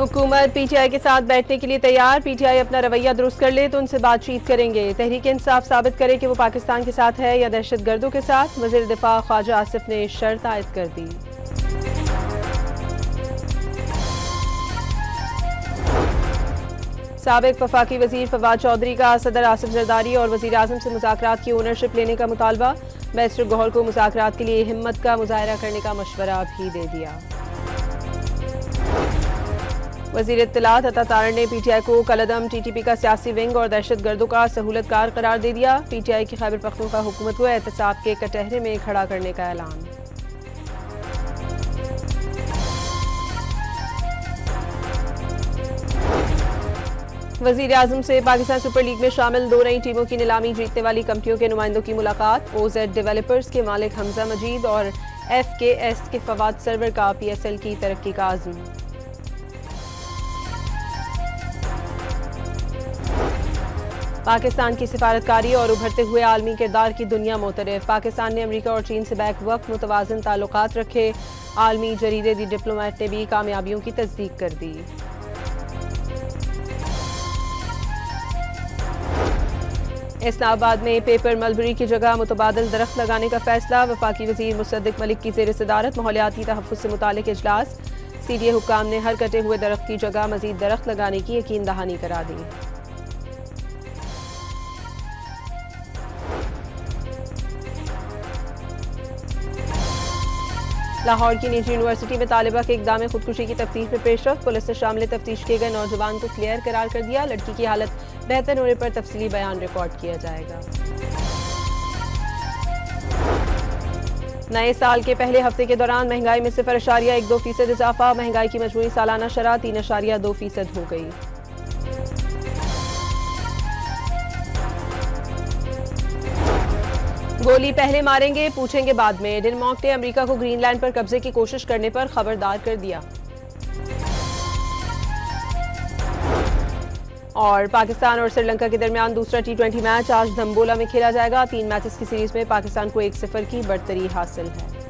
हुकूमत पीटीआई के साथ बैठने के लिए तैयार। पीटीआई अपना रवैया दुरुस्त कर ले तो उनसे बातचीत करेंगे। तहरीक इंसाफ साबित करे कि वो पाकिस्तान के साथ है या दहशतगर्दों के साथ। वज़ीर दिफा ख्वाजा आसिफ ने शर्त आयद कर दी। साबिक वफाकी वजीर फवाद चौधरी का सदर आसिफ जरदारी और वजीर आजम से मुज़ाकरात की ओनरशिप लेने का मुतालबा। बैरिस्टर गौहर को मुज़ाकरात के लिए हिम्मत का मुजाहरा करने का मशवरा भी दे दिया। वज़ीर इत्तलात अता तारण ने पीटीआई को कलअदम टीटीपी का सियासी विंग और दहशतगर्दों का सहूलतकार करार दे दिया। पीटीआई की खैबर पख्तूनख्वा हुकूमत को एहतसाब के कटहरे में खड़ा करने का ऐलान। वज़ीर आज़म से पाकिस्तान सुपर लीग में शामिल 2 नई टीमों की नीलामी जीतने वाली कंपनियों के नुमाइंदों की मुलाकात। ओजेड डेवलपर्स के मालिक हमजा मजीद और FKS के फवाद सरवर का PSL की तरक्की का आज़म। पाकिस्तान की सिफारतकारी और उभरते हुए आलमी किरदार की दुनिया मोतरफ। पाकिस्तान ने अमरीका और चीन से बैक वक्त मुतवाज़िन ताल्लुकात रखे। आलमी जरीदे दी डिप्लोमेट ने भी कामयाबियों की तस्दीक कर दी। इस्लामाबाद में पेपर मलबरी की जगह मुतबादल दरख्त लगाने का फैसला। वफाकी वजीर मुसद्दिक मलिक की ज़ेर सदारत माहौलियाती तहफ़्फ़ुज़ से मुताल्लिक़ इजलास। CDA हुक्काम ने हर कटे हुए दरख्त की जगह मजीद दरख्त लगाने की यकीन दहानी करा दी। लाहौर की निजी यूनिवर्सिटी में तालिबा के इक़दाम खुदकुशी की तफ्तीश में पेशरफ। पुलिस ने शामिल तफ्तीश किए गए नौजवान को क्लियर करार कर दिया। लड़की की हालत बेहतर होने पर तफसीली बयान रिकॉर्ड किया जाएगा। नए साल के पहले हफ्ते के दौरान महंगाई में 0.12% इजाफा। महंगाई की मजमूई सालाना शरह 3.2% हो गई। गोली पहले मारेंगे पूछेंगे बाद में। डेनमार्क ने अमेरिका को ग्रीनलैंड पर कब्जे की कोशिश करने पर खबरदार कर दिया। और पाकिस्तान और श्रीलंका के दरमियान दूसरा T20 मैच आज धम्बोला में खेला जाएगा। 3 मैचेस की सीरीज में पाकिस्तान को 1-0 की बढ़तरी हासिल है।